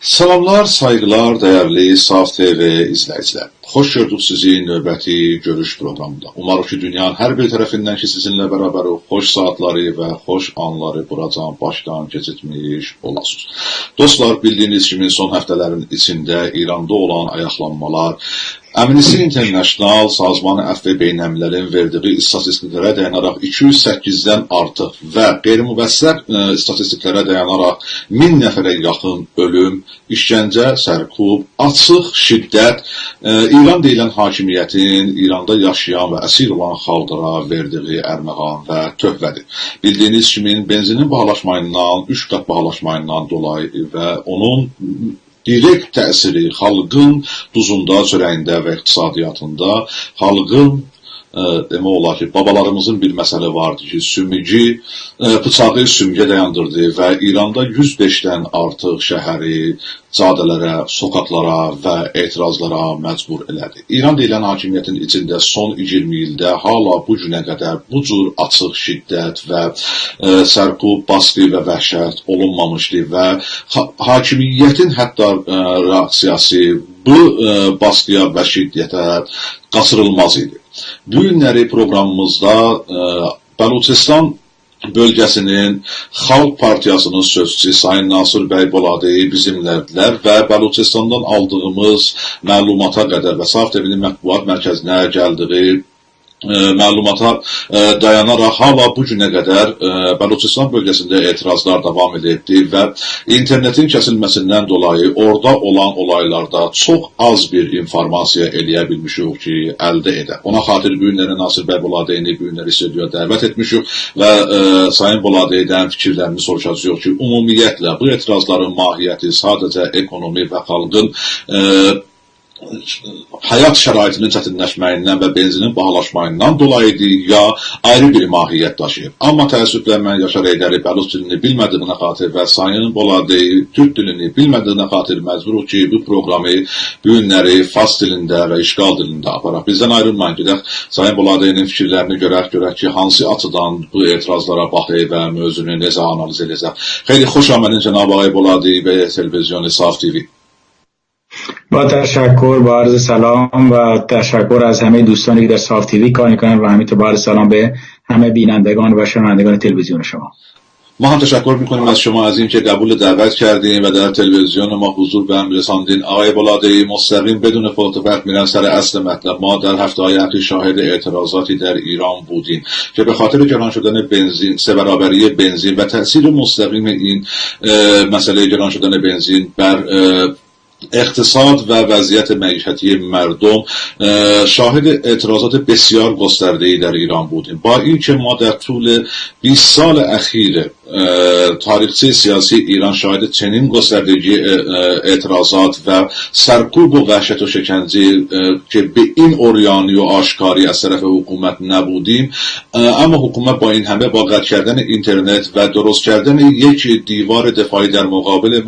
Salamlar, sayğılar, dəyərli Saf TV izləyicilər. Xoş gördük sizi növbəti görüş proqramında. Umarım ki, dünyanın hər bir tərəfindən ki, sizinlə bərabər o xoş saatları və xoş anları buracan başdan keçirtmiş olasınız. Dostlar, bildiyiniz kimi son həftələrin içində İranda olan ayaqlanmalar, Amnesty International Sazmanı Əfv Beynəlmiləlin verdiyi istatistiklərə dayanaraq 208-dən artıq və qeyri-müvəssəq istatistiklərə dayanaraq 1000 nəfərə yaxın ölüm, işgəncə, sərkub, açıq şiddət, İran deyilən hakimiyyətin İranda yaşayan və əsir olan xalqlara verdiyi ərməğan və töhvədir. Bildiyiniz kimi benzinin bahalaşmayından, 3 qat bahalaşmayından dolayı və onun direkt təsiri xalqın duzunda, çörəyində və iqtisadiyyatında, xalqın demək olar ki, babalarımızın bir məsələ vardı ki, bıçağı sümüyə dayandırdı və İranda 105-dən artıq şəhəri cadələrə, sokaqlara və etirazlara məcbur elədi. İran deyilən hakimiyyətin içində son 20 ildə hala bu günə qədər bu cür açıq şiddət və sərkub, baskı və vəhşət olunmamışdı və hakimiyyətin hətta reaksiyası bu baskıya və şiddətə qaçırılmaz idi. Bu günləri proqramımızda Bəluçistan bölgəsinin Xalq Partiyasının sözçüsü Sayın Nasır bəy Boladiyev bizimlərdilər və Bəluçistandan aldığımız məlumata qədər və Saf TV-nin mətbuat mərkəzinə gəldiyi məlumata dayanaraq hala bu günə qədər Bəluçistan bölgəsində etirazlar davam edibdi və internetin kəsilməsindən dolayı orada olan olaylarda çox az bir informasiya eləyə bilmişik ki, əldə edək. Ona xatir bu günləri Nasır bəy Boladiyevni bu günləri stüdiyoya dəvət etmişik və Sayın Boladiyevdən fikirlərini soruşacağıq ki, ümumiyyətlə bu etirazların mahiyyəti sadəcə ekonomi və xalqın həyat şəraitinin çətinləşməyindən və benzinin bahalaşmayından dolayıdır, ya ayrı bir mahiyyət daşıyır. Amma təəssüflə mən Yaşar Eydəri Bəluç dilini bilmədiyinə xatir və Sayın Boladiyev Türk dilini bilmədiyinə xatir məcburuq ki, bu proqramı bu günləri fars dilində və işğal dilində aparaq. Bizdən ayrılmayın, gedək Sayın Boladiyevin fikirlərini görək ki, hansı açıdan bu etirazlara baxıb və mövzunu necə analiz edəcək. Xeyli xoş آمدید جناب آقای بولادی به تلویزیون صاف تیوی. با تشکر، با عرض سلام و تشکر از همه دوستانی که در صاف تیوی کار میکنن و همینطور با عرض سلام به همه بینندگان و شنوندگان تلویزیون شما. ما هم تشکر میکنیم از شما از اینکه قبول دعوت کردیم و در تلویزیون ما حضور به هم رساندین. آقای بولادی مستقیم بدون فوت و فت میرن سر اصل مطلب. ما در هفته‌های اخیر شاهد اعتراضاتی در ایران بودیم که به خاطر گران شدن بنزین، سه برابری بنزین و تاثیر مستقیم این مسئله گران شدن بنزین بر اقتصاد و وضعیت معیشتی مردم شاهد اعتراضات بسیار گسترده‌ای در ایران بودیم. با اینکه ما در طول 20 سال اخیر تاریخچه سیاسی ایران شاهد چنین گستردگی اعتراضات و سرکوب و وحشت و شکنجه که به این عریانی و آشکاری از طرف حکومت نبودیم، اما حکومت با این همه با قطع کردن اینترنت و درست کردن یک دیوار دفاعی در مقابل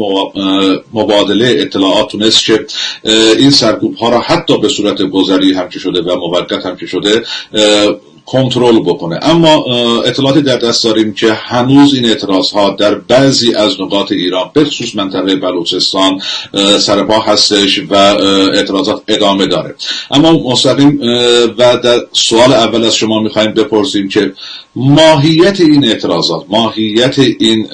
مبادله اطلاعات تونست که این سرکوب ها را حتی به صورت گذری هم که شده و موقت هم که شده کنترل بکنه. اما اطلاعاتی در دست داریم که هنوز این اعتراض ها در بعضی از نقاط ایران به خصوص منطقه بلوچستان سرپا هستش و اعتراضات ادامه داره. اما مستقیم و در سوال اول از شما میخوایم بپرسیم که ماهیت این اعتراضات، ماهیت این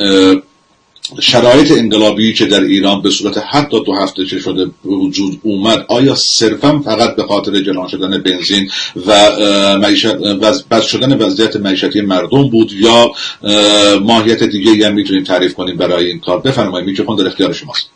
شرایط انقلابی که در ایران به صورت حتی 2 هفته که شده وجود اومد، آیا صرفا فقط به خاطر گران شدن بنزین و بد شدن وضعیت معیشتی مردم بود یا ماهیت دیگه هم میتونیم تعریف کنیم برای این کار؟ بفرمایید، میکروفون در اختیار شماست.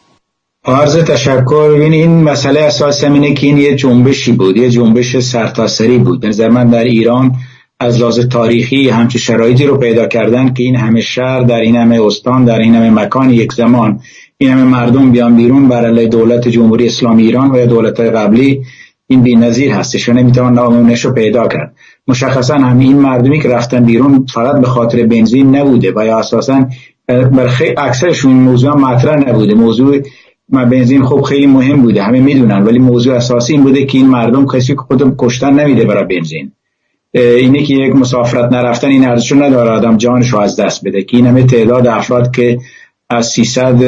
عرض تشکر. این مسئله اساس اینه که این یه جنبشی بود، یه جنبش سرتاسری بود. به نظر من در ایران از لحاظ تاریخی همچه شرایطی رو پیدا کردن که این همه شهر در این همه استان در این همه مکان یک زمان این همه مردم بیان بیرون بر علیه دولت جمهوری اسلامی ایران و یا دولت‌های قبلی، این بی‌نظیر هستش و نمیتوان نمونه‌اش رو پیدا کرد. مشخصا همین مردمی که رفتن بیرون فقط به خاطر بنزین نبوده و یا اساسا برخی اکثرشون موضوع مطرح نبوده. موضوع بنزین خب خیلی مهم بوده، همه میدونن، ولی موضوع اساسی این بوده که این مردم کسی که خودم کشتن نمیده برای بنزین. اینه که یک مسافرت نرفتن این ارزشو نداره آدم جانشو از دست بده، که این همه تعداد افراد که از 300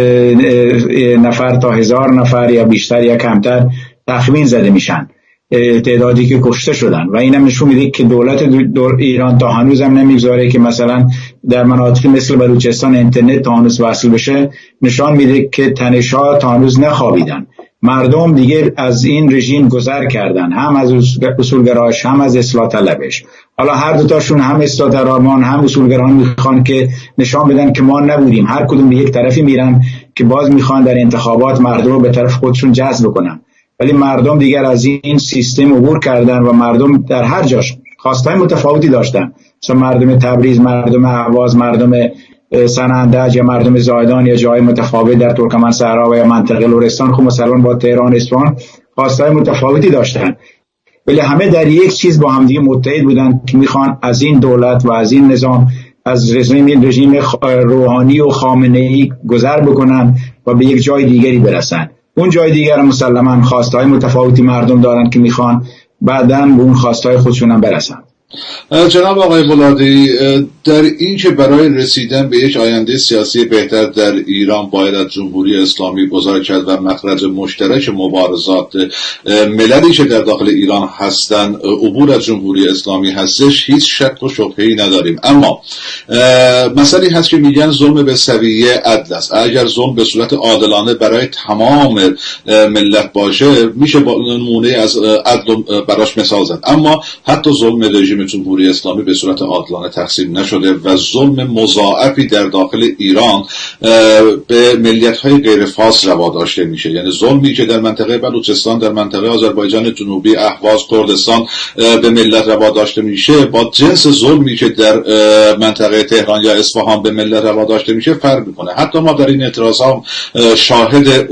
نفر تا 1000 نفر یا بیشتر یا کمتر تخمین زده میشن تعدادی که کشته شدن و اینم نشون میده که دولت ایران تا هنوز هم نمیگذاره که مثلا در مناطقی مثل بلوچستان اینترنت تا هنوز وصل بشه. نشان میده که تنش‌ها تا هنوز نخوابیدن. مردم دیگه از این رژیم گذر کردن، هم از اصولگراش هم از اصلاح طلبش. حالا هر دوتاشون هم اصلاح طلبان هم اصولگران میخوان که نشان بدن که ما نبودیم، هر کدوم به یک طرفی میرن که باز میخوان در انتخابات مردم رو به طرف خودشون جذب کنن. ولی مردم دیگر از این سیستم عبور کردن و مردم در هر جاش خواستهای متفاوتی داشتن. مثلا مردم تبریز، مردم اهواز، مردم سنندج یا مردم زایدان یا جای متفاوت در ترکمن صحرا و یا منطقه لرستان، خب مثلا با تهران، اصفهان خواستهای متفاوتی داشتن، ولی همه در یک چیز با همدیگه متحد بودن که میخوان از این دولت و از این نظام، از رژیم روحانی و خامنه‌ای گذر بکنن و به یک جای دیگری برسن. اون جای دیگر مسلماً خواستهای متفاوتی مردم دارن که میخوان بعداً به اون خواستهای خودشون هم برسن. جناب آقای بولادی، در این که برای رسیدن به یک آینده سیاسی بهتر در ایران باید از جمهوری اسلامی گذار کرد و مخرج مشترک مبارزات مللی که در داخل ایران هستند عبور از جمهوری اسلامی هستش، هیچ شک و شبهه‌ای نداریم. اما مسئله هست که میگن ظلم به سویه عدل است. اگر ظلم به صورت عادلانه برای تمام ملت باشه میشه با نمونه از عدل براش مثال زد، اما حتی ظلم رژیم جمهوری اسلامی به صورت عادلانه تقسیم نشده و ظلم مضاعفی در داخل ایران به ملیت‌های غیر فارس روا داشته میشه. یعنی ظلمی که در منطقه بلوچستان، در منطقه آذربایجان جنوبی، اهواز، کردستان به ملت روا داشته میشه با جنس ظلمی که در منطقه تهران یا اصفهان به ملت روا داشته میشه فرق میکنه. حتی ما در این اعتراض‌ها شاهد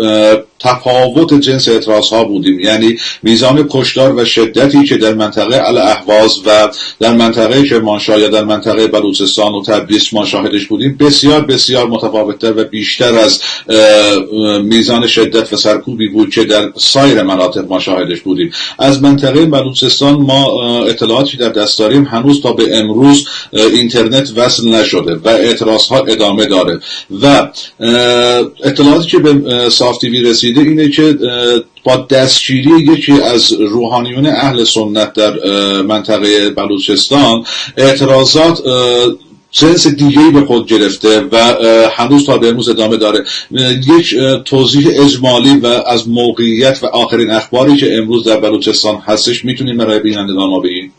تفاوت جنس اعتراض‌ها بودیم، یعنی میزان کشتار و شدتی که در منطقه الاهواز و در منطقه کرمانشاه یا در منطقه بلوچستان و تبریز ما شاهدش بودیم بسیار بسیار متفاوت‌تر و بیشتر از میزان شدت و سرکوبی بود که در سایر مناطق ما شاهدش بودیم. از منطقه بلوچستان ما اطلاعاتی در دست داریم هنوز تا به امروز اینترنت وصل نشده و اعتراض‌ها ادامه داره و اطلاعاتی که به صاف تیوی رسیده اینه که با دستگیری یکی از روحانیون اهل سنت در منطقه بلوچستان اعتراضات جنس دیگه‌ای به خود گرفته و هنوز تا به امروز ادامه داره. یک توضیح اجمالی و از موقعیت و آخرین اخباری که امروز در بلوچستان هستش میتونیم برای بینندگان ما بگیم؟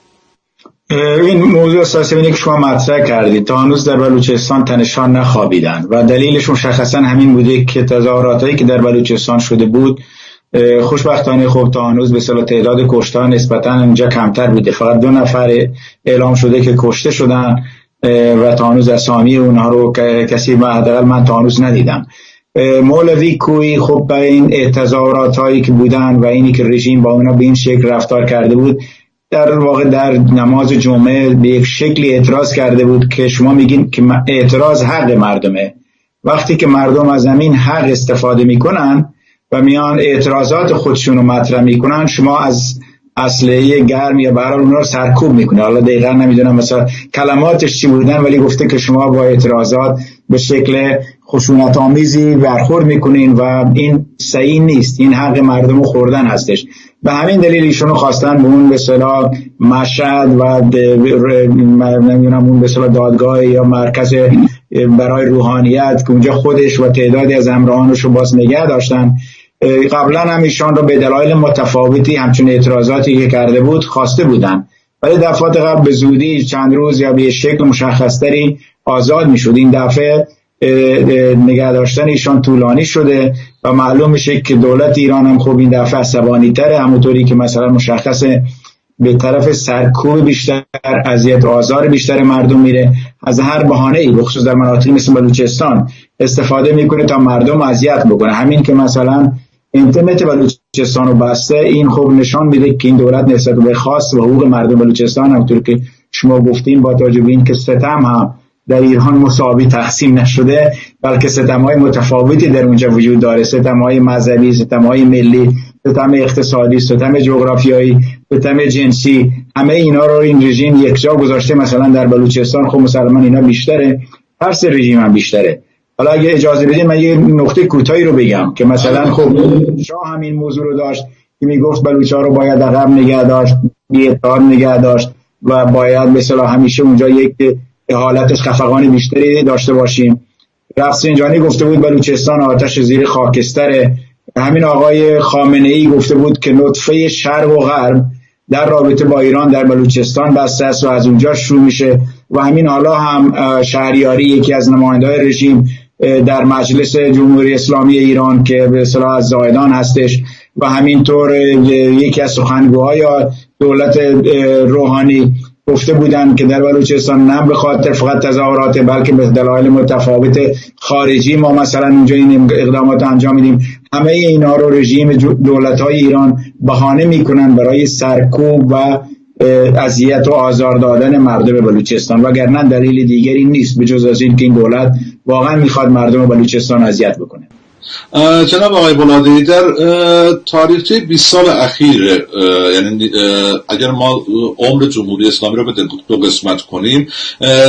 این موضوع اساسی اینه که شما مطرح کردید، تا هنوز در بلوچستان تنشان نخوابیدن و دلیلش مشخصا همین بوده که تظاهراتایی که در بلوچستان شده بود خوشبختانه خب تا هنوز به اصطلاح تعداد کشتار نسبتا اونجا کمتر بوده. فقط 2 نفر اعلام شده که کشته شدن و تا هنوز اسامی اونها رو کسی حداقل من تا هنوز ندیدم. مولوی کوی خب به این تظاهرات هایی که بودن و اینی که رژیم با اونا به این شکل رفتار کرده بود، در واقع در نماز جمعه به یک شکلی اعتراض کرده بود که شما میگین که اعتراض حق مردمه. وقتی که مردم از همین حق استفاده میکنن و میان اعتراضات خودشون رو مطرح میکنن، شما از اسلحه گرم یا برای اونها رو سرکوب میکنه. حالا دقیقا نمیدونم مثلا کلماتش چی بودن، ولی گفته که شما با اعتراضات به شکل خشونت آمیزی برخورد میکنین و این صحیح نیست، این حق مردم رو خوردن هستش. به همین دلیل ایشونو خواستن به اون به اصطلاح مشهد و نمیدونم اون به اصطلاح دادگاه یا مرکز برای روحانیت که اونجا خودش و تعدادی از همراهانش رو باز نگه داشتن. قبلا هم ایشان رو به دلایل متفاوتی همچون اعتراضاتی که کرده بود خواسته بودن، ولی دفعات قبل به زودی چند روز یا به شکل مشخصتری آزاد میشد. این دفعه نگه داشتن ایشان طولانی شده و معلوم میشه که دولت ایران هم خب این دفعه عصبانی تره، همونطوری که مثلا مشخصه به طرف سرکوب بیشتر، اذیت و آزار بیشتر مردم میره، از هر بهانه‌ای به خصوص در مناطقی مثل بلوچستان استفاده میکنه تا مردم اذیت بکنه. همین که مثلا اینترنت بلوچستان رو بسته، این خب نشان میده که این دولت نسبت به خاص و حقوق مردم بلوچستان، همونطور که شما گفتین، با توجه به این که ستم هم در ایران مساوی تقسیم نشده بلکه ستم‌های متفاوتی در اونجا وجود داره، ستم‌های مذهبی، ستم‌های ملی، ستم اقتصادی، ستم جغرافیایی، ستم جنسی، همه اینا رو این رژیم یک جا گذاشته. مثلا در بلوچستان خب مسلمان اینا بیشتره، هر سه رژیم هم بیشتره، حالا اگه اجازه بدین من یه نکته کوتاهی رو بگم که مثلا خب شاه همین موضوع رو داشت که میگفت بلوچ‌ها رو باید عقب نگه داشت، بی‌اعتبار نگه داشت و باید مثلا همیشه اونجا یک حالت خفقان بیشتری داشته باشیم. رفسنجانی گفته بود بلوچستان آتش زیر خاکستره. همین آقای خامنه‌ای گفته بود که نطفه شرق و غرب در رابطه با ایران در بلوچستان بسته است و از اونجا شروع میشه. و همین حالا هم شهریاری یکی از نماینده‌های رژیم در مجلس جمهوری اسلامی ایران که به اصطلاح از زاهدان هستش و همینطور یکی از سخنگوهای دولت روحانی گفته بودند که در بلوچستان نه به خاطر فقط تظاهرات بلکه به دلایل متفاوت خارجی ما مثلا اونجا این اقدامات انجام میدیم. همه اینا رو رژیم دولت‌های ایران بهانه میکنن برای سرکوب و اذیت و آزار دادن مردم بلوچستان، وگرنه دلیل دیگری نیست بجز از این که این دولت واقعا میخواد مردم بلوچستان اذیت بکنه. جناب آقای بولادی، در تاریخچه 20 سال اخیر، یعنی اگر ما عمر جمهوری اسلامی رو به دو قسمت کنیم،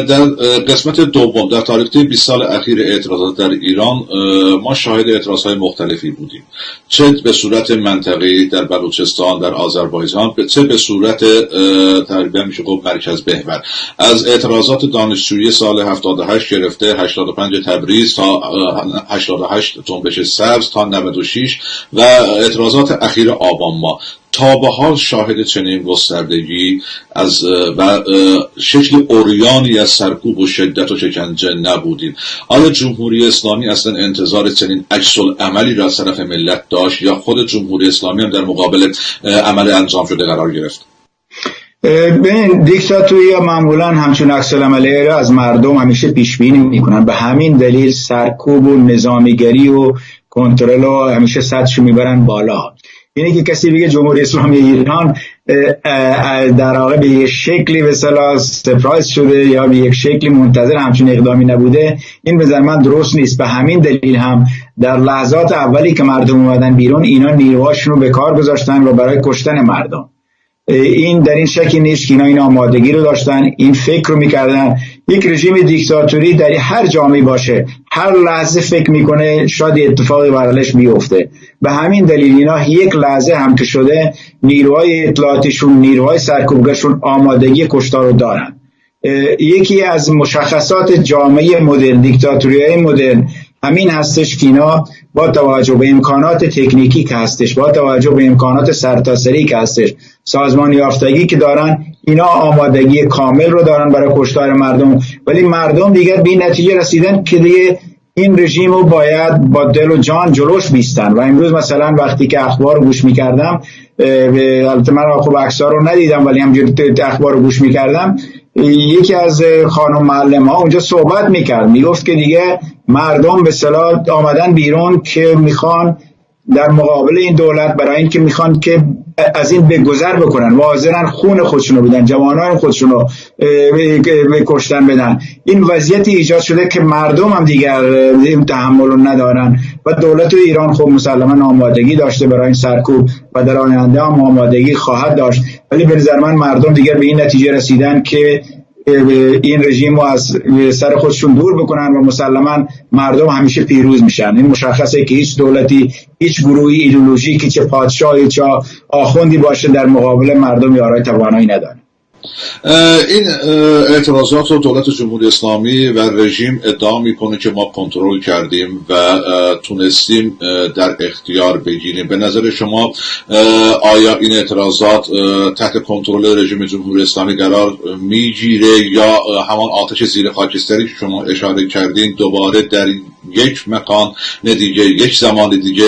در قسمت دوم در تاریخچه 20 سال اخیر اعتراضات در ایران ما شاهد اعتراضهای مختلفی بودیم، چه به صورت منطقه‌ای در بلوچستان، در آذربایجان، چه به صورت تقریبا میشه گفت مرکز محور. از اعتراضات دانشجویی سال 78 گرفته 85 تبریز تا 88 جنبش سبز تا 96 و اعتراضات اخیر آبان ماه، تا به حال شاهد چنین گستردگی از و شکل عریانی از سرکوب و شدت و شکنجه نبودیم. آیا جمهوری اسلامی اصلا انتظار چنین عکس‌العملی را از طرف ملت داشت یا خود جمهوری اسلامی هم در مقابل عمل انجام شده قرار گرفت؟ ببین، دیکتاتوری معمولا همچون عکس‌العملی را از مردم همیشه پیش بینی میکنن، به همین دلیل سرکوب و نظامیگری و کنترل رو همیشه سطحشو میبرن بالا. یعنی که کسی بگه جمهوری اسلامی ایران در واقع به یک شکلی به اصطلاح سرپرایز شده یا به یک شکلی منتظر همچین اقدامی نبوده، این به نظر من درست نیست. به همین دلیل هم در لحظات اولی که مردم اومدن بیرون اینا نیروهاشون رو به کار گذاشتن و برای کشتن مردم. این در این شکی نیست که اینا این آمادگی رو داشتن، این فکر رو میکردن. یک رژیم دیکتاتوری در هر جامعه باشه هر لحظه فکر میکنه شاید اتفاقی برایش بیفته. به همین دلیل اینا یک لحظه هم که شده نیروهای اطلاعاتیشون، نیروهای سرکوبگرشون آمادگی کشتار رو دارن. یکی از مشخصات جامعه مدرن، دیکتاتوری‌های مدرن همین هستش که اینا با توجه به امکانات تکنیکی که هستش، با توجه به امکانات سرتاسری که هستش، سازمان یافتگی که دارن، اینا آمادگی کامل رو دارن برای کشتار مردم، ولی مردم دیگر به این نتیجه رسیدن که دیگه این رژیم رو باید با دل و جان جلوش بیستن. و امروز مثلا وقتی که اخبار رو گوش میکردم، البته من خب عکس‌ها رو ندیدم ولی همجوری اخبار رو گوش میکردم، یکی از خانم معلم ها اونجا صحبت میکرد، میگفت که دیگه مردم به اصطلاح آمدن بیرون که میخوان در مقابل این دولت، برای این که میخوان که از این بگذر بکنن و حاضرن خون خودشونو بدن، جوانان خودشونو به کشتن بدن. این وضعیتی ایجاد شده که مردم هم دیگر این تحمل ندارن و دولت ایران خب مسلما آمادگی داشته برای این سرکوب و در آینده هم آمادگی خواهد داشت، ولی به نظر من مردم دیگر به این نتیجه رسیدن که این رژیم رو از سر خودشون دور بکنن و مسلما مردم همیشه پیروز میشن. این مشخصه که هیچ دولتی، هیچ گروهی ایدئولوژیکی، چه پادشاهی چه آخوندی باشه در مقابل مردم یارای توانایی نداره. این اعتراضات رو دولت جمهوری اسلامی و رژیم ادعا میکنه که ما کنترل کردیم و تونستیم در اختیار بگیریم. به نظر شما آیا این اعتراضات تحت کنترل رژیم جمهوری اسلامی قرار میگیره یا همان آتش زیر خاکستری که شما اشاره کردین دوباره در یک مکان دیگه، یک زمان دیگه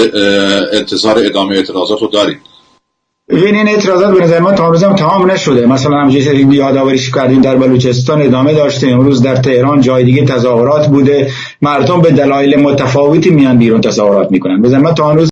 انتظار ادامه اعتراضات رو داریم؟ این اعتراضات به نظر من تا امروز هم تمام نشده. مثلا همونجوری یادآوریش کردیم در بلوچستان ادامه داشته، امروز در تهران جای دیگه تظاهرات بوده، مردم به دلایل متفاوتی میان بیرون تظاهرات میکنن. به نظر من تا امروز